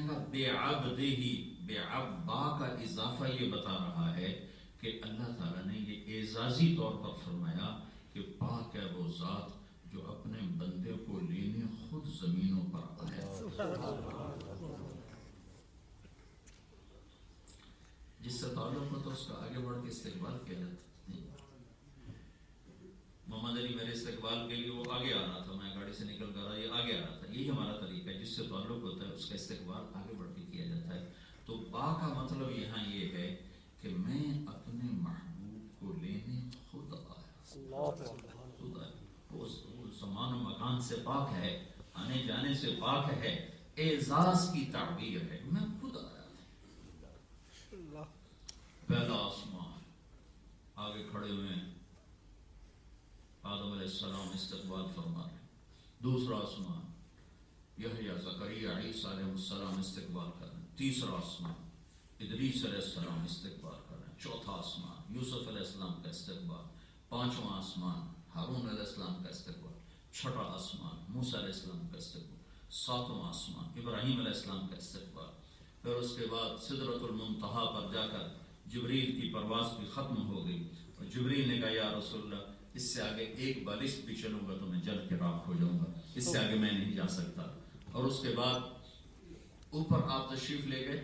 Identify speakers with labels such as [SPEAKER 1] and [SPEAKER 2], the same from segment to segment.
[SPEAKER 1] فرمائے گا بے عبدہ، بے عبا کا اضافہ یہ بتا رہا ہے کہ اللہ تعالیٰ نے یہ اعزازی طور پر فرمایا کہ پاک ہے وہ ذات جو اپنے بندے کو لینے خود زمینوں پر آیا۔ جس سے تعلق ہو تو اس کا آگے بڑھ کے استقبال کیا جاتا ہے۔ محمد علی میرے استقبال کے لیے وہ آگے آ رہا تھا، میں گاڑی سے نکل کر یہ آگے آ رہا تھا، یہی ہمارا طریقہ ہے، جس سے تعلق ہوتا ہے اس کا استقبال آگے بڑھ کے کیا جاتا ہے۔ تو با کا مطلب یہاں یہ ہے کہ میں اپنے محبوب کو لینے خود آیا، خود آیا۔ وہ زمان و مکان سے پاک ہے، آنے جانے سے پاک ہے، اعزاز کی تعبیر ہے، میں خود آیا تھا۔ پہلا آسمان، آگے کھڑے ہوئے ہیں آدم علیہ السلام استقبال فرما رہے ہیں۔ دوسرا آسمان یحییٰ، زکریا، عیسیٰ علیہ السلام استقبال کر رہے ہیں۔ تیسرا آسمان ادریس علیہ السلام استقبال کر رہے ہیں۔ چوتھا آسمان یوسف علیہ السلام کا استقبال۔ پانچواں آسمان ہارون علیہ السلام کا استقبال۔ چھٹا آسمان موسیٰ علیہ السلام کا استقبال۔ ساتواں آسمان ابراہیم علیہ السلام کا استقبال۔ پھر اس کے بعد سدرۃ المنتہا پر جا کر جبریل کی پرواز بھی ختم ہو گئی، اور جبریل نے کہا یا رسول اللہ اس سے آگے ایک بالشت بھی چلوں گا تو میں جل کے راکھ ہو جاؤں گا، اس سے آگے میں نہیں جا سکتا۔ اور اس کے بعد اوپر آپ تشریف لے گئے،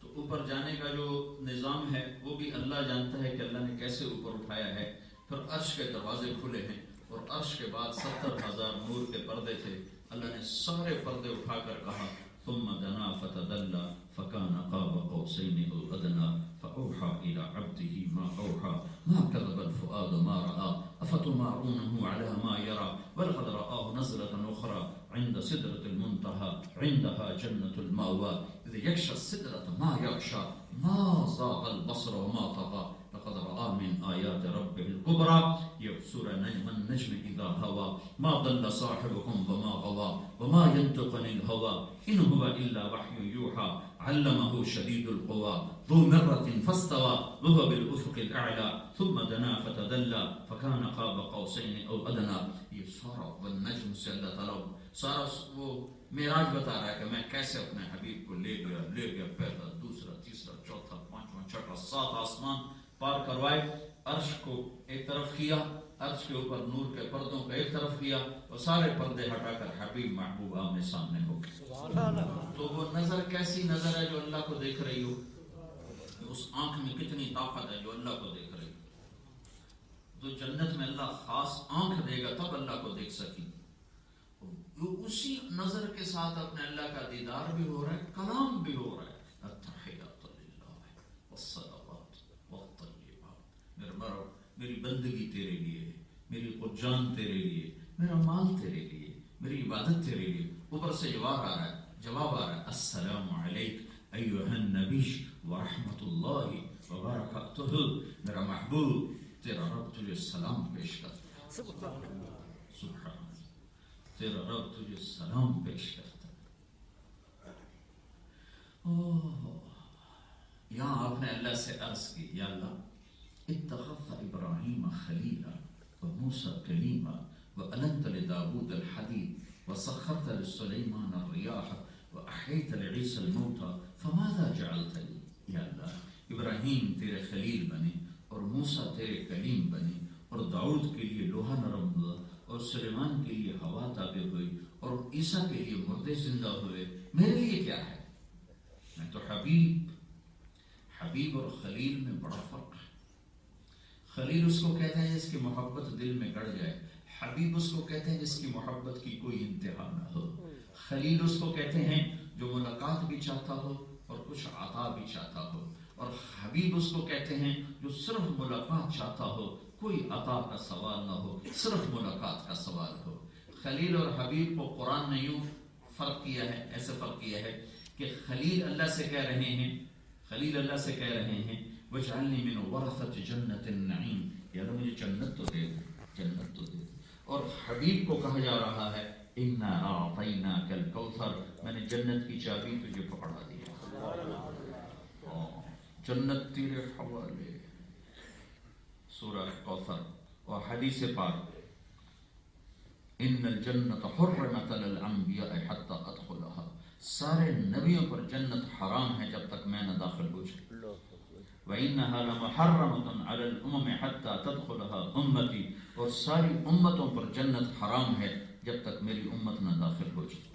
[SPEAKER 1] تو اوپر جانے کا جو نظام ہے وہ بھی اللہ جانتا ہے کہ اللہ نے کیسے اوپر اٹھایا ہے۔ پھر عرش کے دروازے کھلے ہیں، اور عرش کے بعد 70,000 نور کے پردے تھے، اللہ نے سارے پردے اٹھا کر کہا ثم دنا فتدلى فكان قاب قوسين او ادنى فاوحى الى عبده ما اوحى ما كذب الفؤاد ما راى افتمارونه على ما يرى ولقد رآه نزلة اخرى عند سدرة المنتهى عندها جنة المأوى اذ يغشى السدرة ما يغشى ما زاغ البصر وما طغى لقد رأى من آيات ربه الكبرى يبصر النجم إذا هوى ما ضل صاحبكم وما غوى وما ينطق عن الهوى إن هو إلا وحي يوحى علمه شديد القوى ذو مرة فاستوى وهو بالأفق الأعلى ثم دنا فتدلى فكان قاب قوسين أو أدنى۔ یہ سارا والنجم سے اللہ تعالیٰ سارا وہ معراج بتا رہا ہے کہ میں کیسے اپنے حبیب کو لے گیا پہلا دوسرا تیسرا چوتھا پانچواں چھٹا 7 آسمان پار کروائے، عرش کو ایک طرف کیا، عرش کے اوپر نور کے پردوں کو ایک طرف کیا، اور سارے پردے ہٹا کر حبیب محبوب آمنے سامنے ہو گئے۔ تو وہ نظر کیسی نظر ہے جو اللہ کو دیکھ رہی ہو؟ اس آنکھ میں کتنی طاقت ہے جو اللہ کو دیکھ رہی ہو؟ تو جنت میں اللہ خاص آنکھ دے گا تب اللہ کو دیکھ سکی، اسی نظر کے ساتھ اپنے اللہ کا دیدار بھی ہو رہا ہے، کلام بھی ہو رہا ہے۔ التحیات للہ والصلوات والطیبات، میری بندگی تیرے لیے، میری قرجان تیرے لیے، میرا مال تیرے لیے، میری عبادت تیرے لیے۔ اوپر سے جواب آ رہا ہے السلام علیک ایھا النبی ورحمۃ اللہ وبرکاتہ۔ میرا محبوب تیرا رب تجھے سلام پیش کرتا ہے، سبحان اللہ، تیرا رب تجھے سلام پیش کرتا ہے۔ یہاں آپ نے اللہ سے عرض کی یا اللہ اتخذت ابراہیم خلیلا وموسیٰ کلیما وألنت لداود الحدید وسخرت لسلیمان الریاح وأحییت لعیسی الموتى فماذا جعلت لی۔ یا اللہ ابراہیم تیرے خلیل بنے، اور موسیٰ تیرے کلیم بنے، اور داؤد کے لیے لوہا نرم ہوا، اور سلیمان کے لیے ہوا تابع ہوئی، اور عیسیٰ کے لیے مردے زندہ ہوئے، میرے لیے کیا ہے؟ میں تو حبیب اور خلیل میں بڑا فرق ہے۔ خلیل اس کو کہتے ہیں جس کی محبت دل میں گڑ جائے، حبیب اس کو کہتے ہیں جس کی محبت کی کوئی انتہا نہ ہو۔ خلیل اس کو کہتے ہیں جو ملاقات بھی چاہتا ہو اور کچھ عطا بھی چاہتا ہو، اور حبیب اس کو کہتے ہیں جو صرف ملاقات چاہتا ہو، کوئی عطا کا سوال نہ ہو، صرف ملاقات کا سوال ہو۔ خلیل اور حبیب کو قرآن نے یوں فرق کیا ہے، ایسے فرق کیا ہے کہ خلیل اللہ سے کہہ رہے ہیں وَاجْعَلْنِي مِنْ وَرَثَةِ جَنَّةِ النَّعِيمِ، یا اللہ مجھے جنت تو دے دے۔ اور حبیب کو کہا جا رہا ہے اِنَّا أَعْطَيْنَاكَ الْكَوْثَرَ، میں نے جنت کی چابی تجھے پکڑا دیا، جنت تیرے حوالے۔ سورہ کوثر اور حدیث پاک ان الجنت حرمت للانبیاء حتی ادخلها سارے نبیوں پر جنت حرام ہے جب تک میں نہ داخل ہو جاؤں. وَإِنَّهَا لَمُحَرَّمَةٌ عَلَى الْأُمَمِ حَتَّى تَدْخُلَهَا أُمَّتِي، اور ساری امتوں پر جنت حرام ہے جب تک میری امت نہ داخل ہو جائے.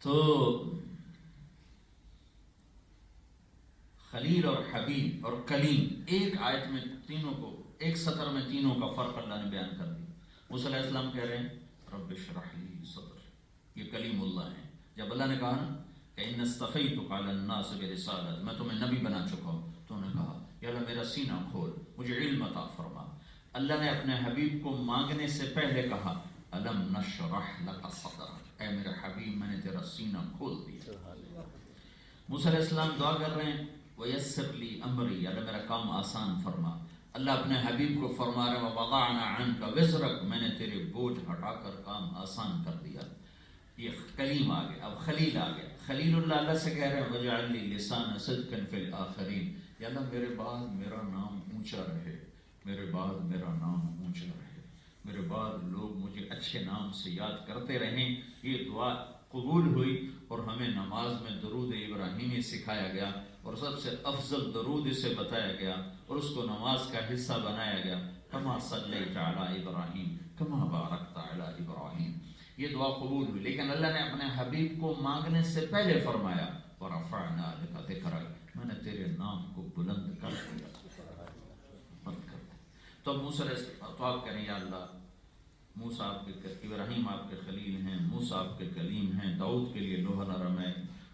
[SPEAKER 1] تو خلیل اور حبیب اور کلیم، ایک آیت میں تینوں کو، ایک سطر میں تینوں کا فرق اللہ نے بیان کر دیا. موسیٰ علیہ السلام کہہ رہے ہیں رب اشرح لی صدر، یہ کلیم اللہ ہیں. جب اللہ نے کہا نا کہ ان اصطفیتک علی الناس برسالت، میں تمہیں نبی بنا چکا ہوں، تو انہوں نے کہا یا اللہ میرا سینہ کھول، مجھے علم عطا فرما. اللہ نے اپنے حبیب کو مانگنے سے پہلے کہا الم نشرح لک صدرک، اے میرے حبیب میں نے تیرا سینہ کھول دیا. موسیٰ علیہ السلام دعا کر رہے ہیں وَيَسِّرْ لِي أَمْرِي، اللہ میرا کام آسان فرما. اللہ اپنے حبیب کو فرما رہے وَوَضَعْنَا عَنْكَ وِزْرَكَ، میں نے تیرے بوجھ ہٹا کر کام آسان کر دیا. یہ کلیم آ گیا. اب خلیل آ گیا. خلیل اللہ اللہ سے کہہ رہے ہیں وَجْعَلْ لِي لِسَانَ صِدْقٍ فِي الْآخِرِينَ، یا اللہ میرے بعد میرا نام اونچا رہے، میرے بعد میرا نام اونچا رہے، میرے بعد لوگ مجھے اچھے نام سے یاد کرتے رہیں. یہ دعا قبول ہوئی اور ہمیں نماز میں درود ابراہیمی سکھایا گیا اور سب سے افضل درود اسے بتایا گیا اور اس کو نماز کا حصہ بنایا گیا. کما صلیت علی ابراہیم کما بارکت علی ابراہیم. یہ دعا قبول ہوئی، لیکن اللہ نے اپنے حبیب کو مانگنے سے پہلے فرمایا ورفعنا لک ذکرک، میں نے تیرے نام کو بلند کر دیا. تو موسیٰ تو آپ کہیں یا اللہ موسیٰ آپ کے ابراہیم آپ کے خلیل ہیں، موسیٰ آپ کے کلیم ہیں، داؤد کے لیے لوح نرم ہے،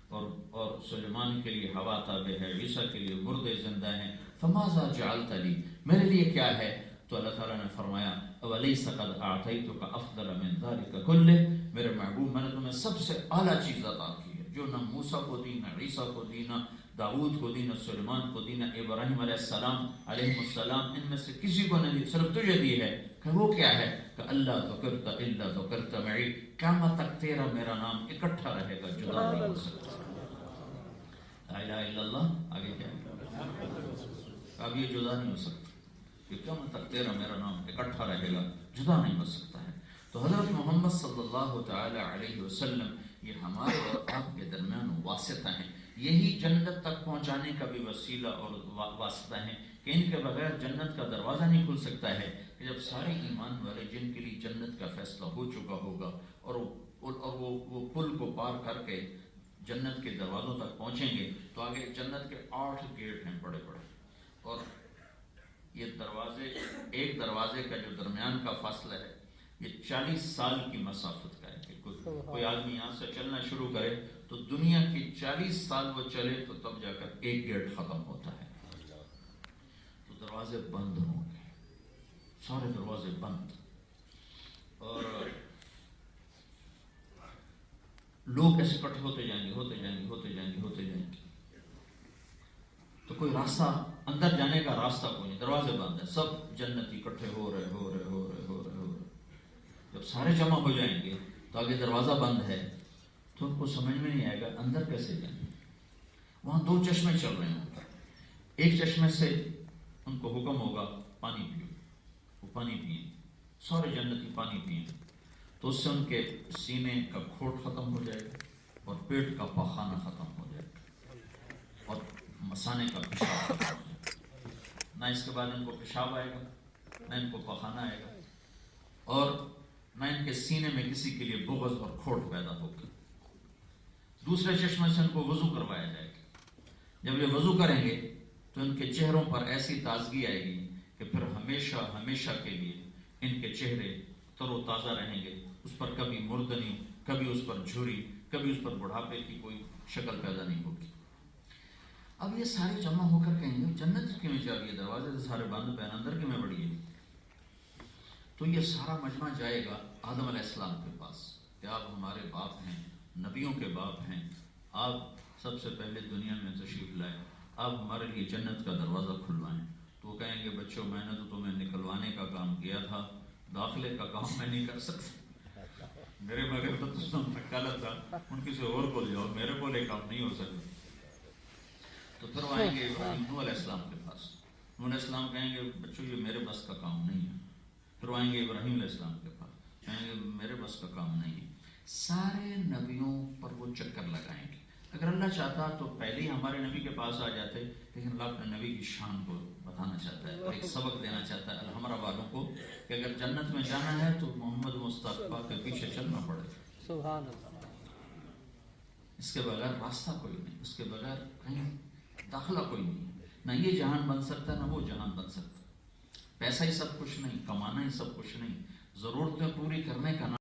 [SPEAKER 1] اور سلیمان کے لیے ہوا تابع ہے، عیسیٰ کے لیے مردے زندہ ہیں. فماذا جعلت لی، میرے لیے کیا ہے؟ تو اللہ تعالیٰ نے فرمایا اولیس قد اعطیتک افضل من ذلک کلہ، میرے محبوب میں نے تمہیں سب سے اعلیٰ چیز عطا کی ہے جو نہ موسیٰ کو دی، نہ عیسیٰ کو دی، نہ داؤد کو دی، نہ سلیمان کو دی، نہ ابراہیم علیہ السلام ان میں سے کسی کو نہیں دی، صرف تجھے دی ہے. کہ وہ کیا ہے؟ کہ اللہ ذکرت الا ذکرت معی، قیامت تک تیرا میرا نام اکٹھا رہے گا، جدا نہیں ہو سکتا. لا الہ الا اللہ آگے کیا ہے؟ اب یہ جدا نہیں ہو سکتا، کہ قیامت تک تیرا میرا نام اکٹھا رہے گا، جدا نہیں ہو سکتا ہے. تو حضرت محمد صلی اللہ تعالی علیہ وسلم یہ ہمارے اور آپ کے درمیان واسطہ ہیں. یہی جنت تک پہنچانے کا بھی وسیلہ اور واسطہ ہیں کہ ان کے بغیر جنت کا دروازہ نہیں کھل سکتا ہے. کہ جب سارے ایمان والے جن کے لیے جنت کا فیصلہ ہو چکا ہوگا اور وہ پل کو پار کر کے جنت کے دروازوں تک پہنچیں گے تو آگے جنت کے 8 گیٹ ہیں بڑے بڑے، اور یہ دروازے، ایک دروازے کا جو درمیان کا فاصلہ ہے یہ 40 سال کی مسافت کا ہے. کہ کوئی آدمی یہاں سے چلنا شروع کرے تو دنیا کی 40 سال وہ چلے تو تب جا کر ایک گیٹ ختم ہوتا ہے. تو دروازے بند ہوں گے، سارے دروازے بند، اور لوگ ایسے اکٹھے ہوتے جائیں گے، ہوتے جائیں گے، ہوتے جائیں گے، ہوتے جائیں گے. تو کوئی راستہ اندر جانے کا راستہ کوئی نہیں، دروازے بند ہیں. سب جنتی اکٹھے ہو رہے ہو رہے ہو رہے ہو رہے ہو رہے. جب سارے جمع ہو جائیں گے تو آگے دروازہ بند ہے تو ان کو سمجھ میں نہیں آئے گا اندر کیسے جائیں. وہاں 2 چشمے چل رہے ہوں گے، ایک چشمے سے ان کو حکم ہوگا پانی پیو، وہ پانی پئیں، سارے جنتی پانی پئیں تو اس سے ان کے سینے کا کھوٹ ختم ہو جائے گا اور پیٹ کا پخانہ ختم ہو جائے گا اور مسانے کا پیشاب ختم ہو جائے گا. نہ اس کے بعد ان کو پیشاب آئے گا، نہ ان کو پخانہ آئے گا، اور نہ ان کے سینے میں کسی کے لیے بغض اور کھوٹ پیدا ہوگا. دوسرے چشمے سے ان کو وضو کروایا جائے گا. جب یہ وضو کریں گے تو ان کے چہروں پر ایسی تازگی آئے گی کہ پھر ہمیشہ ہمیشہ کے لیے ان کے چہرے تر و تازہ رہیں گے. اس پر کبھی مردنی، کبھی اس پر جھری، کبھی اس پر بڑھاپے کی کوئی شکل پیدا نہیں ہوگی. اب یہ سارے جمع ہو کر کہیں گے جنت کی میں چاہیے، دروازے سے سارے بند پہ اندر کی میں بڑی ہے. تو یہ سارا مجمع جائے گا آدم علیہ السلام کے پاس کہ آپ ہمارے باپ ہیں، نبیوں کے باپ ہیں، آپ سب سے پہلے دنیا میں تشریف لائے، آپ ہمارے لیے جنت کا دروازہ کھلوائیں. تو وہ کہیں گے بچوں میں نے تو تمہیں نکلوانے کا کام کیا تھا، داخلے کا کام میں نہیں کر سکتا. میرے بغیر تو تم نکالا تھا، ان کسی اور کو لے جاؤ، میرے کو لے کام نہیں ہو سکتا. تو پھر وہ آئیں گے نوح علیہ السلام کے پاس. نوح علیہ السلام کہیں گے بچوں یہ میرے بس کا کام نہیں ہے. پھر وہ آئیں گے ابراہیم علیہ السلام کے پاس، کہیں گے میرے بس کا کام نہیں ہے. سارے نبیوں پر وہ چکر لگائیں گے. اگر اللہ چاہتا تو پہلے ہی ہمارے نبی کے پاس آ جاتے، لیکن اللہ اپنے نبی کی شان کو بتانا چاہتا ہے اور ایک سبق دینا چاہتا ہے الحمرہ والوں کو کہ اگر جنت میں جانا ہے تو محمد مصطفیٰ کے پیچھے چلنا پڑے.
[SPEAKER 2] سبحان اللہ.
[SPEAKER 1] اس کے بغیر راستہ کوئی نہیں، اس کے بغیر کہیں داخلہ کوئی نہیں. نہ یہ جہان بن سکتا نہ وہ جہان بن سکتا. پیسہ ہی سب کچھ نہیں، کمانا ہی سب کچھ نہیں، ضرورتیں پوری کرنے کا